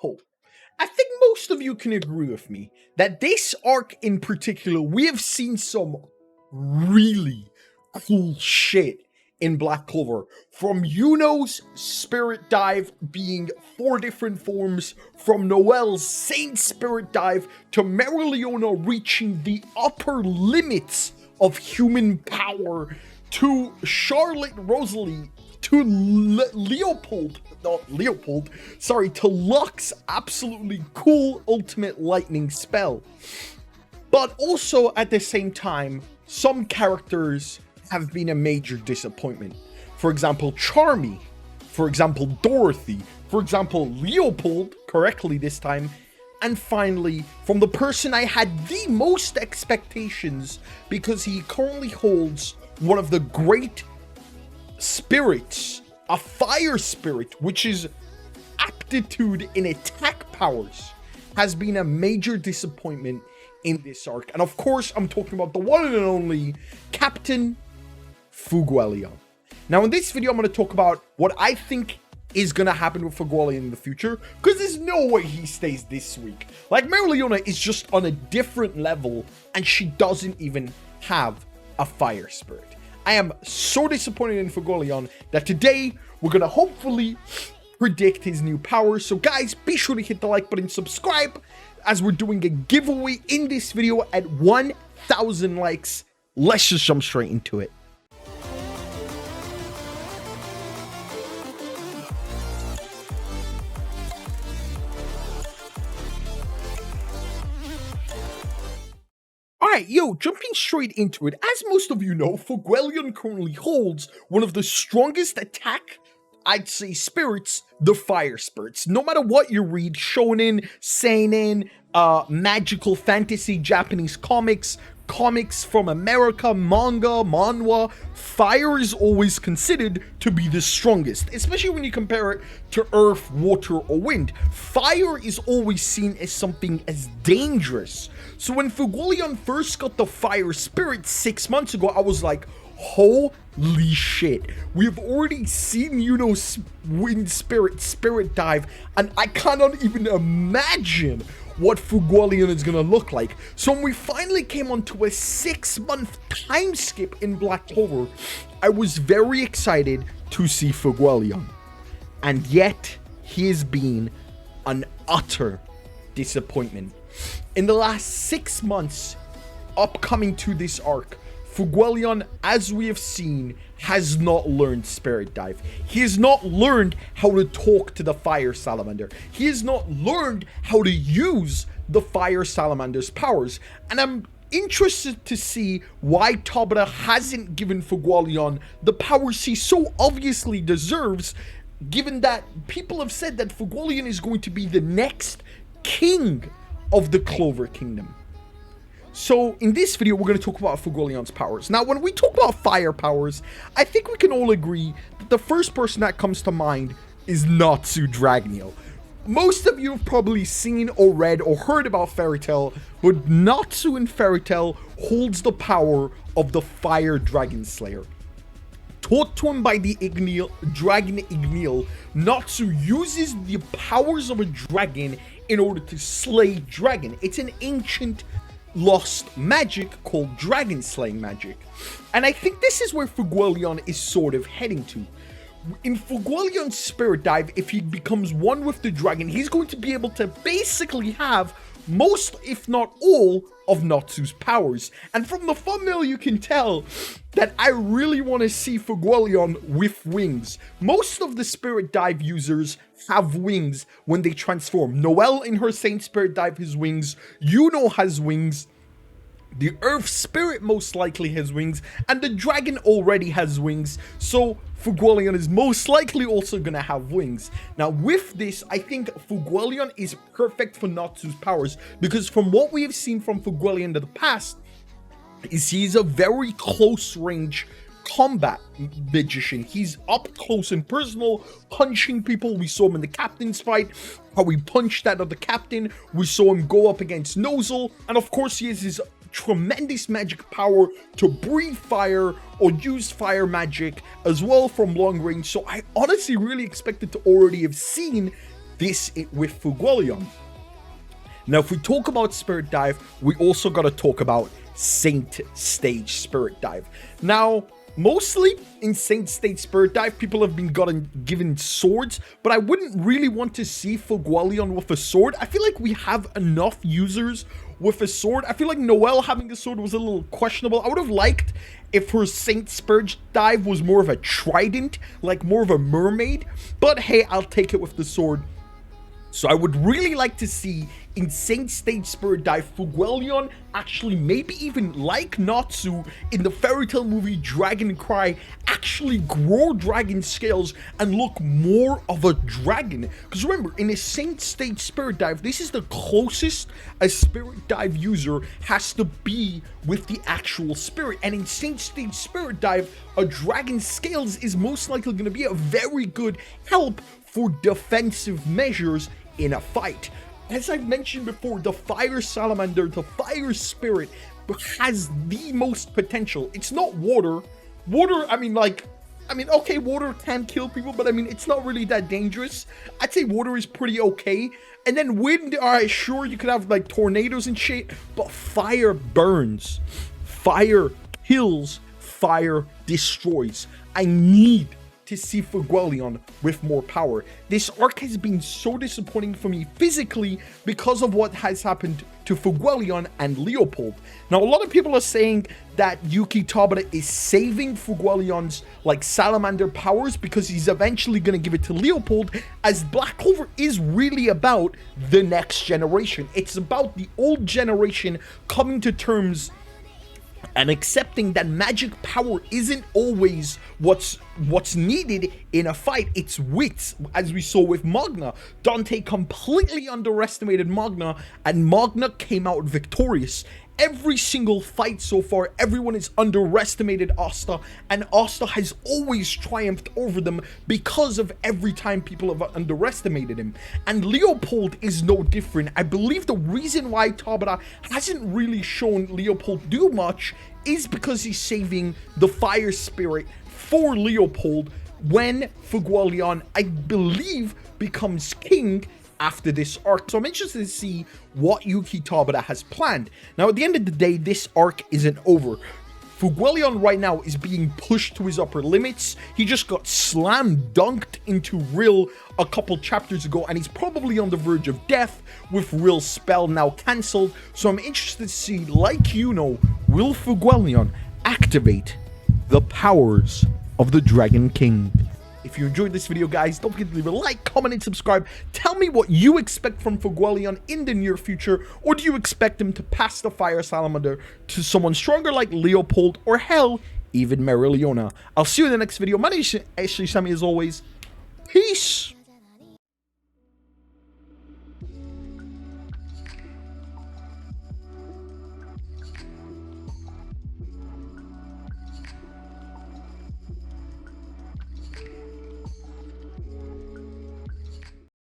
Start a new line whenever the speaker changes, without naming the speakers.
So, I think most of you can agree with me that this arc in particular, we have seen some really cool shit in Black Clover. From Yuno's Spirit Dive being 4 different forms, from Noelle's Saint Spirit Dive, to Mereoleona reaching the upper limits of human power, to Charlotte Rosalie, to to Luck's absolutely cool ultimate lightning spell. But also at the same time, some characters have been a major disappointment. For example, Charmy, for example, Dorothy, for example, Leopold, correctly this time, and finally, from the person I had the most expectations because he currently holds one of the great spirits, a fire spirit, which is aptitude in attack powers, has been a major disappointment in this arc. And of course, I'm talking about the one and only Captain Fuegoleon. Now, in this video, I'm going to talk about what I think is going to happen with Fuegoleon in the future, because there's no way he stays this weak. Like, Mereoleona is just on a different level, and she doesn't even have a fire spirit. I am so disappointed in Fuegoleon that today we're going to hopefully predict his new powers. So guys, be sure to hit the like button, subscribe, as we're doing a giveaway in this video at 1,000 likes. Let's just jump straight into it. Alright, jumping straight into it, as most of you know, Fuegoleon currently holds one of the strongest attack, I'd say, spirits, the fire spirits. No matter what you read, shonen, seinen, magical fantasy, Japanese comics from America, manga, manhwa, fire is always considered to be the strongest, especially when you compare it to earth, water, or wind. Fire is always seen as something as dangerous. So when Fuegoleon first got the fire spirit 6 months ago, I was like, holy shit, we've already seen Yuno's wind spirit dive, and I cannot even imagine what Fuegoleon is gonna look like. So when we finally came onto a 6-month time skip in Black Clover, I was very excited to see Fuegoleon. And yet, he has been an utter disappointment. In the last 6 months upcoming to this arc, Fuegoleon, as we have seen, has not learned Spirit Dive. He has not learned how to talk to the Fire Salamander. He has not learned how to use the Fire Salamander's powers. And I'm interested to see why Tabata hasn't given Fuegoleon the powers he so obviously deserves, given that people have said that Fuegoleon is going to be the next king of the Clover Kingdom. So in this video, we're going to talk about Fuegoleon's powers. Now, when we talk about fire powers, I think we can all agree that the first person that comes to mind is Natsu Dragneel. Most of you have probably seen or read or heard about Fairy Tail, but Natsu in Fairy Tail holds the power of the Fire Dragon Slayer. Taught to him by the Dragon Igneel, Natsu uses the powers of a dragon in order to slay dragon. It's an ancient lost magic called dragon slaying magic. And I think this is where Fuegoleon is sort of heading to. In Fuegoleon's Spirit Dive, if he becomes one with the dragon, he's going to be able to basically have most, if not all, of Natsu's powers. And from the thumbnail, you can tell that I really want to see Fuegoleon with wings. Most of the Spirit Dive users have wings when they transform. Noelle in her Saint Spirit Dive has wings. Yuno has wings. The Earth Spirit most likely has wings. And the dragon already has wings. So Fuegoleon is most likely also going to have wings. Now with this, I think Fuegoleon is perfect for Natsu's powers, because from what we have seen from Fuegoleon in the past, is he's a very close range combat magician. He's up close and personal, punching people. We saw him in the captain's fight, how he punched that other captain. We saw him go up against Nozel, and of course he has his tremendous magic power to breathe fire or use fire magic as well from long range. So I honestly really expected to already have seen with Fuegoleon. Now, if we talk about Spirit Dive, we also got to talk about Saint Stage Spirit Dive. Now, mostly in Saint Stage Spirit Dive, people have been given swords, but I wouldn't really want to see Fuegoleon with a sword. I feel like we have enough users with a sword. I feel like Noelle having a sword was a little questionable. I would have liked if her Saint Spirit Dive was more of a trident, like more of a mermaid, but hey, I'll take it with the sword. So I would really like to see in Saint Stage Spirit Dive, Fuegoleon actually, maybe even like Natsu in the fairy tale movie Dragon Cry, actually grow dragon scales and look more of a dragon. Because remember, in a Saint Stage Spirit Dive, this is the closest a Spirit Dive user has to be with the actual spirit. And in Saint Stage Spirit Dive, a dragon scales is most likely going to be a very good help for defensive measures in a fight. As I've mentioned before, the fire salamander, the fire spirit, has the most potential. It's not water. Water, okay, water can kill people, but I mean, it's not really that dangerous. I'd say water is pretty okay. And then wind, alright, sure, you could have like tornadoes and shit, but fire burns. Fire kills. Fire destroys. I need to see Fuegoleon with more power. This arc has been so disappointing for me physically because of what has happened to Fuegoleon and Leopold. Now, a lot of people are saying that Yuki Tabata is saving Fuegoleon's like salamander powers because he's eventually going to give it to Leopold, as Black Clover is really about the next generation. It's about the old generation coming to terms and accepting that magic power isn't always what's needed in a fight. It's wits, as we saw with Magna. Dante completely underestimated Magna, and Magna came out victorious. Every single fight so far, everyone has underestimated Asta, and Asta has always triumphed over them because of every time people have underestimated him. And Leopold is no different. I believe the reason why Tabata hasn't really shown Leopold do much is because he's saving the fire spirit for Leopold when Fuegoleon, I believe, becomes king after this arc. So I'm interested to see what Yuki Tabata has planned. Now, at the end of the day, this arc isn't over. Fuegoleon right now is being pushed to his upper limits. He just got slam dunked into Rill a couple chapters ago, and he's probably on the verge of death with Rill's spell now cancelled. So I'm interested to see, like will Fuegoleon activate the powers of the Dragon King? If you enjoyed this video, guys, don't forget to leave a like, comment, and subscribe. Tell me what you expect from Fuegoleon in the near future, or do you expect him to pass the Fire Salamander to someone stronger like Leopold, or hell, even Merilliona? I'll see you in the next video. My name is SGSAMII as always. Peace!